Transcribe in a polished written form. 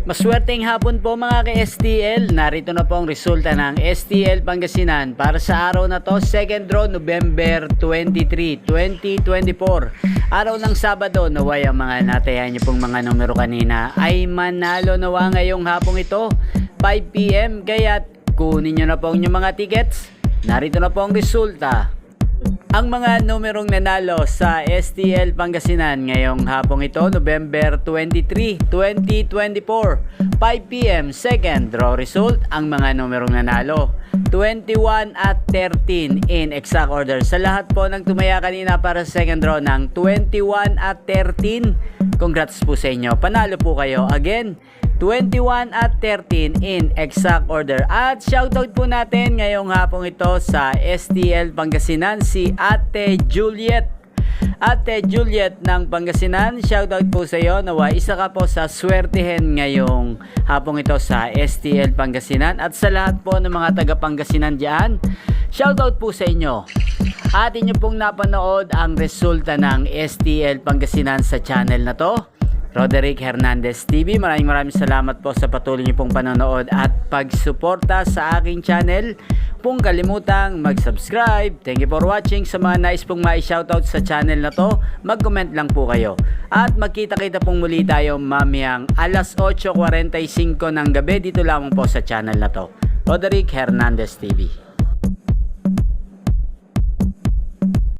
Maswerteng hapon po mga ka-STL. Narito na po ang resulta ng STL Pangasinan para sa araw na to, second draw November 23, 2024. Araw ng Sabado, naway ang mga natayan niyo pong mga numero kanina ay manalo nawa ngayong hapong ito 5 PM. Kaya kunin niyo na po ang inyong mga tickets. Narito na po ang resulta. Ang mga numerong nanalo sa STL Pangasinan ngayong hapong ito, November 23, 2024, 5 PM, second draw result. Ang mga numerong nanalo, 21 at 13 in exact order. Sa lahat po ng tumaya kanina para sa second draw ng 21 at 13, congrats po sa inyo. Panalo po kayo. Again, 21 at 13 in exact order. At shoutout po natin ngayong hapong ito sa STL Pangasinan si Ate Juliet. Ate Juliet ng Pangasinan, shoutout po sa iyo. Nawa isa ka po sa swertihin ngayong hapong ito sa STL Pangasinan. At sa lahat po ng mga taga Pangasinan diyan, shoutout po sa inyo. At inyo pong napanood ang resulta ng STL Pangasinan sa channel na to, Roderick Hernandez TV. Maraming salamat po sa patuloy niyo pong panonood at pagsuporta sa aking channel. Kung kalimutang mag-subscribe. Thank you for watching. Sa mga nais pong ma-shoutout sa channel na to, mag-comment lang po kayo. At magkita-kita pong muli tayo mamayang alas 8:45 ng gabi dito lamang po sa channel na to, Roderick Hernandez TV.